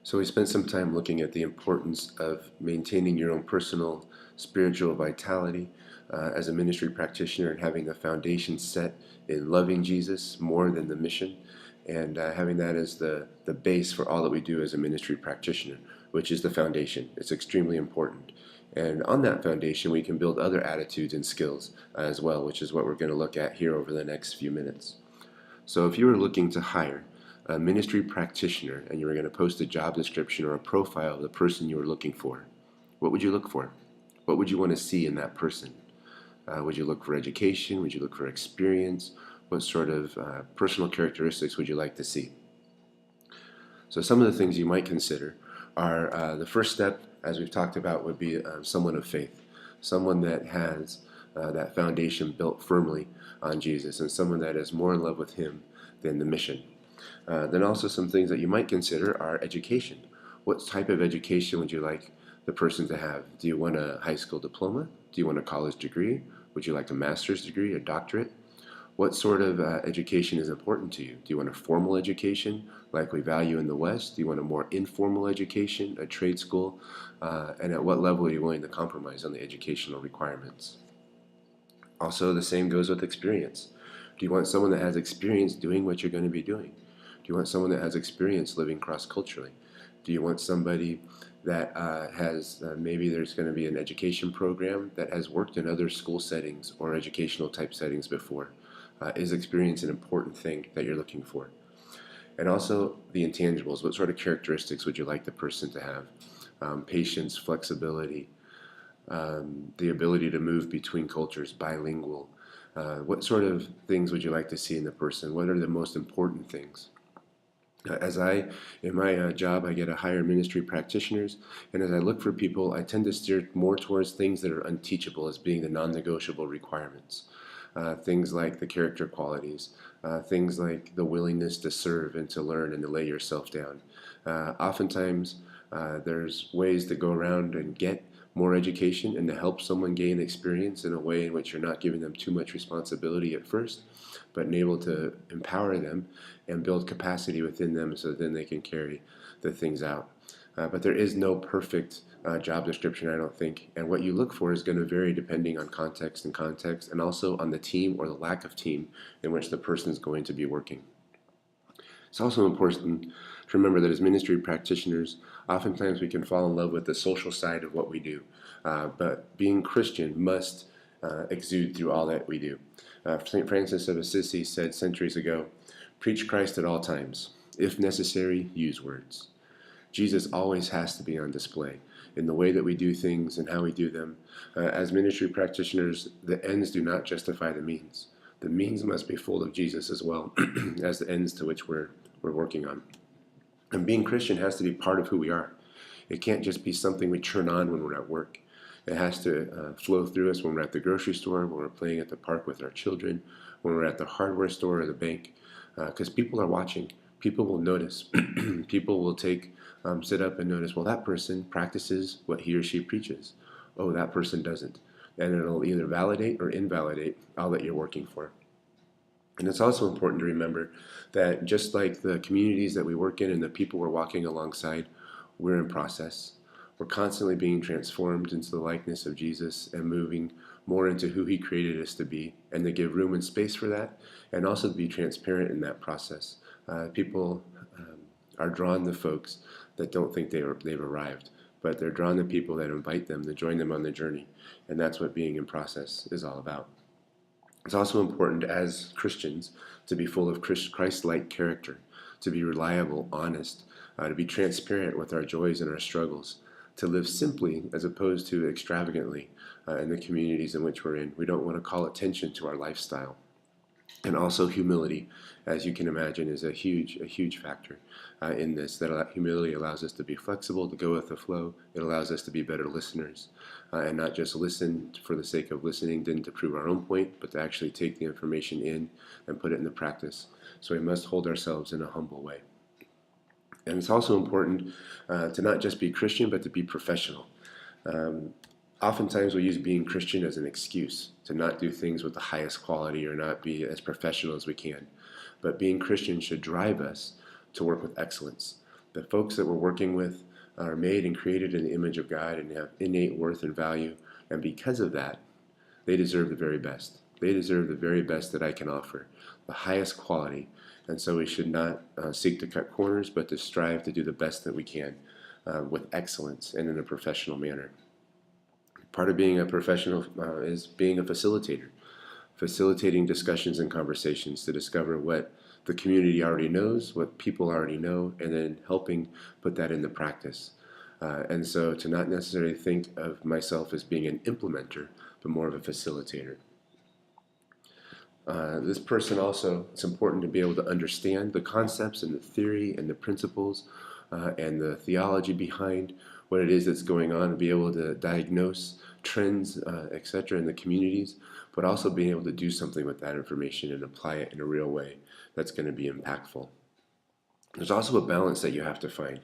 So we spent some time looking at the importance of maintaining your own personal spiritual vitality as a ministry practitioner and having the foundation set in loving Jesus more than the mission and having that as the base for all that we do as a ministry practitioner, which is the foundation. It's extremely important. And on that foundation, we can build other attitudes and skills as well, which is what we're going to look at here over the next few minutes. So if you were looking to hire a ministry practitioner and you were going to post a job description or a profile of the person you were looking for, what would you look for? What would you want to see in that person? Would you look for education? Would you look for experience? What sort of personal characteristics would you like to see? So some of the things you might consider are the first step, as we've talked about, would be someone of faith, someone that has that foundation built firmly on Jesus, and someone that is more in love with Him than the mission. Then also some things that you might consider are education. What type of education would you like the person to have? Do you want a high school diploma? Do you want a college degree? Would you like a master's degree, a doctorate? What sort of education is important to you? Do you want a formal education like we value in the West? Do you want a more informal education, a trade school? And at what level are you willing to compromise on the educational requirements? Also, the same goes with experience. Do you want someone that has experience doing what you're going to be doing? Do you want someone that has experience living cross-culturally? Do you want somebody that has, maybe there's going to be an education program that has worked in other school settings or educational type settings before? Is experience an important thing that you're looking for? And also the intangibles. What sort of characteristics would you like the person to have? Patience, flexibility, the ability to move between cultures, bilingual. What sort of things would you like to see in the person? What are the most important things? In my job, I get to hire ministry practitioners, and as I look for people, I tend to steer more towards things that are unteachable as being the non-negotiable requirements. Things like the character qualities, things like the willingness to serve and to learn and to lay yourself down. Oftentimes, there's ways to go around and get more education and to help someone gain experience in a way in which you're not giving them too much responsibility at first, but able to empower them and build capacity within them so then they can carry the things out. But there is no perfect job description, I don't think. And what you look for is going to vary depending on context and also on the team or the lack of team in which the person is going to be working. It's also important to remember that as ministry practitioners, oftentimes we can fall in love with the social side of what we do. But being Christian must exude through all that we do. St. Francis of Assisi said centuries ago, "Preach Christ at all times. If necessary, use words." Jesus always has to be on display in the way that we do things and how we do them. As ministry practitioners, the ends do not justify the means. The means must be full of Jesus as well as the ends to which we're working on. And being Christian has to be part of who we are. It can't just be something we turn on when we're at work. It has to flow through us when we're at the grocery store, when we're playing at the park with our children, when we're at the hardware store or the bank, because people are watching. People will notice. People will sit up and notice, well, that person practices what he or she preaches. Oh, that person doesn't. And it'll either validate or invalidate all that you're working for. And it's also important to remember that just like the communities that we work in and the people we're walking alongside, we're in process. We're constantly being transformed into the likeness of Jesus and moving more into who He created us to be, and to give room and space for that, and also to be transparent in that process. People are drawn to folks that don't think they've arrived, but they're drawn to people that invite them to join them on the journey, and that's what being in process is all about. It's also important as Christians to be full of Christ-like character, to be reliable, honest, to be transparent with our joys and our struggles, to live simply as opposed to extravagantly in the communities in which we're in. We don't want to call attention to our lifestyle. And also humility, as you can imagine, is a huge factor in this. That humility allows us to be flexible, to go with the flow. It allows us to be better listeners and not just listen for the sake of listening, to prove our own point, but to actually take the information in and put it into practice. So we must hold ourselves in a humble way. And it's also important to not just be Christian, but to be professional. Oftentimes we use being Christian as an excuse to not do things with the highest quality or not be as professional as we can. But being Christian should drive us to work with excellence. The folks that we're working with are made and created in the image of God and have innate worth and value. And because of that, they deserve the very best. They deserve the very best that I can offer, the highest quality. And so we should not seek to cut corners, but to strive to do the best that we can with excellence and in a professional manner. Part of being a professional is being a facilitator, facilitating discussions and conversations to discover what the community already knows, what people already know, and then helping put that into practice. And so to not necessarily think of myself as being an implementer, but more of a facilitator. This person also, it's important to be able to understand the concepts and the theory and the principles and the theology behind what it is that's going on, and be able to diagnose trends, etc., in the communities, but also being able to do something with that information and apply it in a real way that's going to be impactful. There's also a balance that you have to find,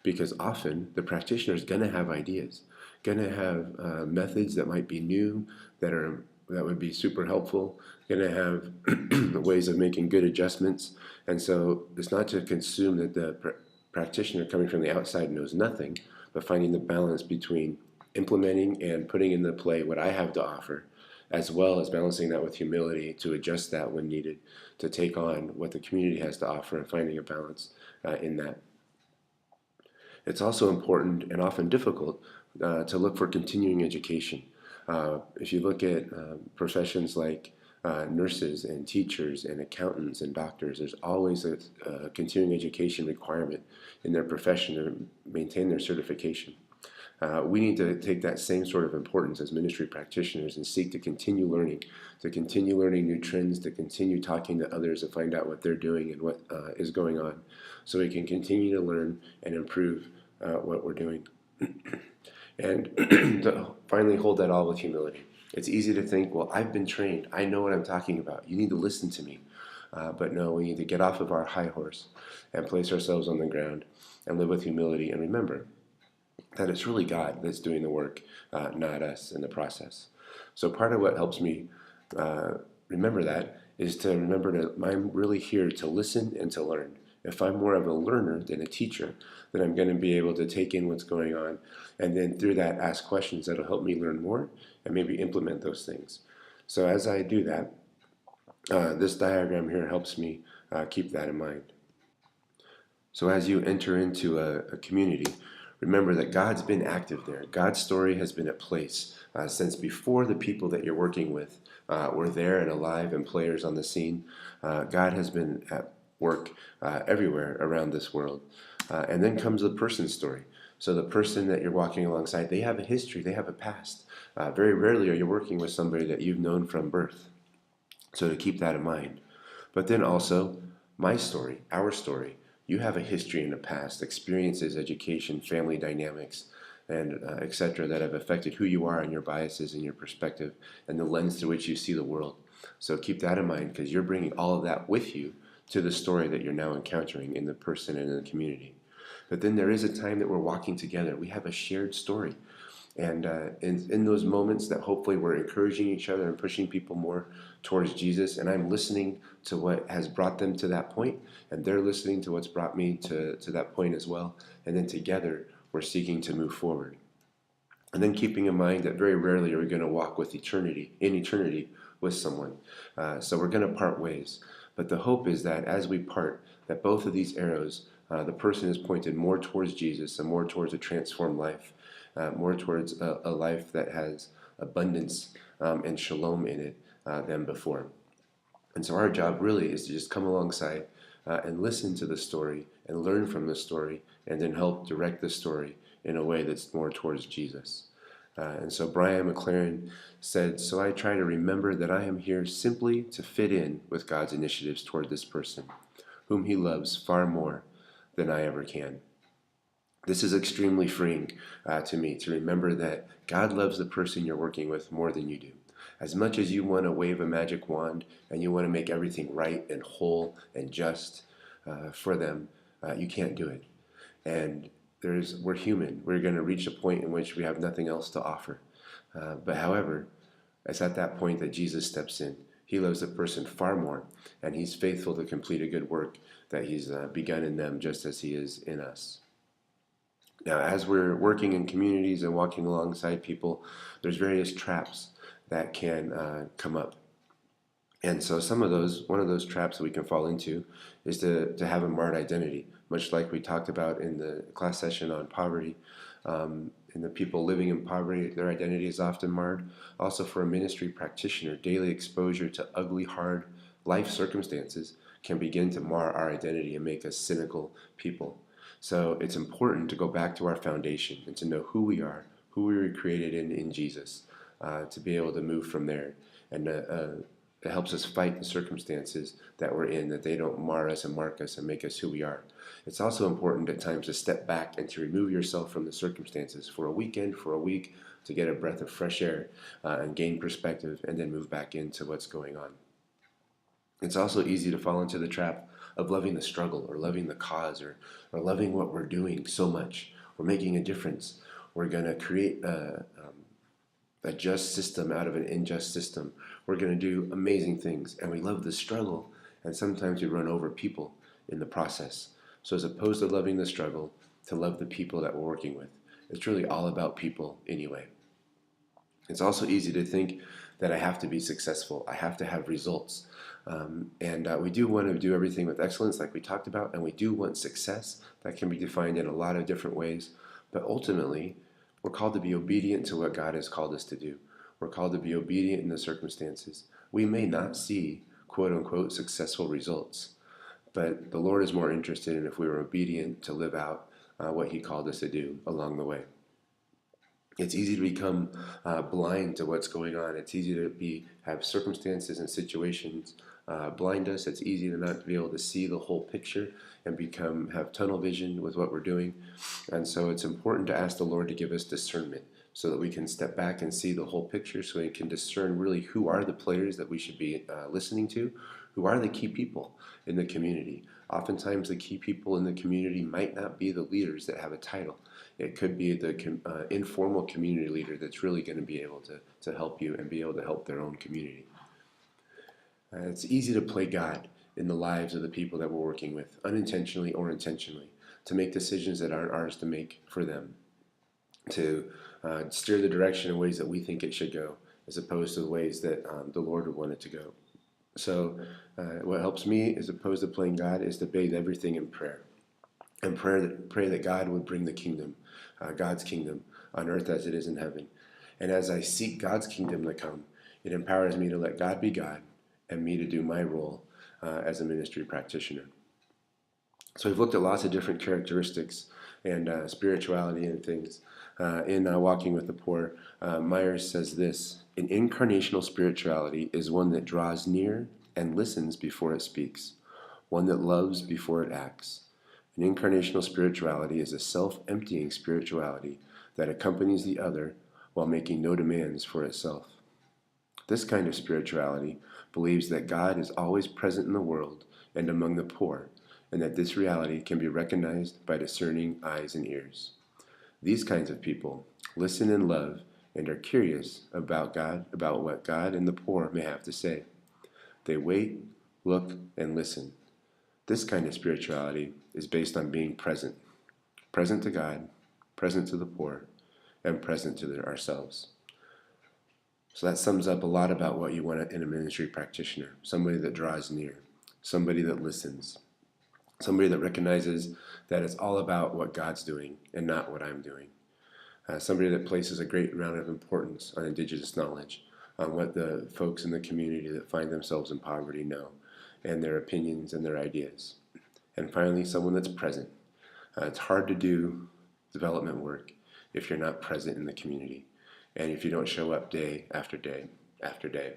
because often the practitioner is going to have ideas, going to have methods that might be new, that would be super helpful, going to have ways of making good adjustments. And so it's not to consume that the practitioner coming from the outside knows nothing, but finding the balance between implementing and putting into play what I have to offer, as well as balancing that with humility to adjust that when needed, to take on what the community has to offer and finding a balance in that. It's also important and often difficult to look for continuing education. If you look at professions like nurses and teachers and accountants and doctors, there's always a continuing education requirement in their profession to maintain their certification. We need to take that same sort of importance as ministry practitioners and seek to continue learning new trends, to continue talking to others to find out what they're doing and what is going on, so we can continue to learn and improve what we're doing. And to finally hold that all with humility. It's easy to think, well, I've been trained. I know what I'm talking about. You need to listen to me. But no, we need to get off of our high horse and place ourselves on the ground and live with humility and remember that it's really God that's doing the work, not us in the process. So part of what helps me remember that is to remember that I'm really here to listen and to learn. If I'm more of a learner than a teacher, then I'm going to be able to take in what's going on and then through that ask questions that'll help me learn more and maybe implement those things. So as I do that, this diagram here helps me keep that in mind. So as you enter into a community, remember that God's been active there. God's story has been at place since before the people that you're working with were there and alive and players on the scene. God has been at work everywhere around this world. And then comes the person's story. So the person that you're walking alongside, they have a history, they have a past. Very rarely are you working with somebody that you've known from birth. So to keep that in mind. But then also, my story, our story. You have a history and a past, experiences, education, family dynamics, and etc. that have affected who you are and your biases and your perspective and the lens through which you see the world. So keep that in mind, because you're bringing all of that with you to the story that you're now encountering in the person and in the community. But then there is a time that we're walking together. We have a shared story. And in those moments that hopefully we're encouraging each other and pushing people more towards Jesus, and I'm listening to what has brought them to that point, and they're listening to what's brought me to that point as well. And then together we're seeking to move forward. And then keeping in mind that very rarely are we going to walk with eternity with someone. So we're going to part ways. But the hope is that as we part, that both of these arrows, the person is pointed more towards Jesus and more towards a transformed life, more towards a life that has abundance and shalom in it than before. And so our job really is to just come alongside and listen to the story and learn from the story and then help direct the story in a way that's more towards Jesus. And so Brian McLaren said, so I try to remember that I am here simply to fit in with God's initiatives toward this person, whom he loves far more than I ever can. This is extremely freeing to me, to remember that God loves the person you're working with more than you do. As much as you want to wave a magic wand and you want to make everything right and whole and just for them, you can't do it. And we're human. We're going to reach a point in which we have nothing else to offer. But however, it's at that point that Jesus steps in. He loves the person far more, and he's faithful to complete a good work that he's begun in them just as he is in us. Now, as we're working in communities and walking alongside people, there's various traps that can come up. And so one of those traps that we can fall into is to have a marred identity, much like we talked about in the class session on poverty. And the people living in poverty, their identity is often marred. Also, for a ministry practitioner, daily exposure to ugly, hard life circumstances can begin to mar our identity and make us cynical people. So it's important to go back to our foundation and to know who we are, who we were created in Jesus, to be able to move from there. And it helps us fight the circumstances that we're in, that they don't mar us and mark us and make us who we are. It's also important at times to step back and to remove yourself from the circumstances for a weekend, for a week, to get a breath of fresh air and gain perspective, and then move back into what's going on. It's also easy to fall into the trap of loving the struggle or loving the cause or loving what we're doing so much. We're making a difference. We're going to create a just system out of an unjust system. We're going to do amazing things, and we love the struggle, and sometimes we run over people in the process. So as opposed to loving the struggle, to love the people that we're working with. It's really all about people anyway. It's also easy to think that I have to be successful. I have to have results. We do want to do everything with excellence like we talked about, and we do want success that can be defined in a lot of different ways. But ultimately, we're called to be obedient to what God has called us to do. We're called to be obedient in the circumstances. We may not see quote unquote successful results, but the Lord is more interested in if we were obedient to live out what he called us to do along the way. It's easy to become blind to what's going on. It's easy to have circumstances and situations blind us. It's easy to not be able to see the whole picture and have tunnel vision with what we're doing. And so it's important to ask the Lord to give us discernment so that we can step back and see the whole picture, so we can discern really who are the players that we should be listening to, who are the key people in the community. Oftentimes the key people in the community might not be the leaders that have a title. It could be the informal community leader that's really going to be able to help you and be able to help their own community. It's easy to play God in the lives of the people that we're working with, unintentionally or intentionally, to make decisions that aren't ours to make for them, to steer the direction in ways that we think it should go, as opposed to the ways that the Lord would want it to go. So what helps me, as opposed to playing God, is to bathe everything in prayer. And pray that God would bring the kingdom, God's kingdom, on earth as it is in heaven. And as I seek God's kingdom to come, it empowers me to let God be God and me to do my role as a ministry practitioner. So we've looked at lots of different characteristics and spirituality and things in Walking with the Poor. Myers says this: an incarnational spirituality is one that draws near and listens before it speaks, one that loves before it acts. An incarnational spirituality is a self-emptying spirituality that accompanies the other while making no demands for itself. This kind of spirituality believes that God is always present in the world and among the poor, and that this reality can be recognized by discerning eyes and ears. These kinds of people listen and love and are curious about God, about what God and the poor may have to say. They wait, look, and listen. This kind of spirituality is based on being present. Present to God, present to the poor, and present to ourselves. So that sums up a lot about what you want in a ministry practitioner. Somebody that draws near, somebody that listens, somebody that recognizes that it's all about what God's doing and not what I'm doing. Somebody that places a great amount of importance on indigenous knowledge, on what the folks in the community that find themselves in poverty know, and their opinions and their ideas. And finally, someone that's present. It's hard to do development work if you're not present in the community and if you don't show up day after day after day.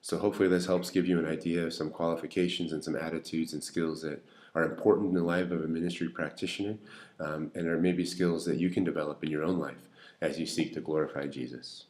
So hopefully this helps give you an idea of some qualifications and some attitudes and skills that are important in the life of a ministry practitioner, and are maybe skills that you can develop in your own life as you seek to glorify Jesus.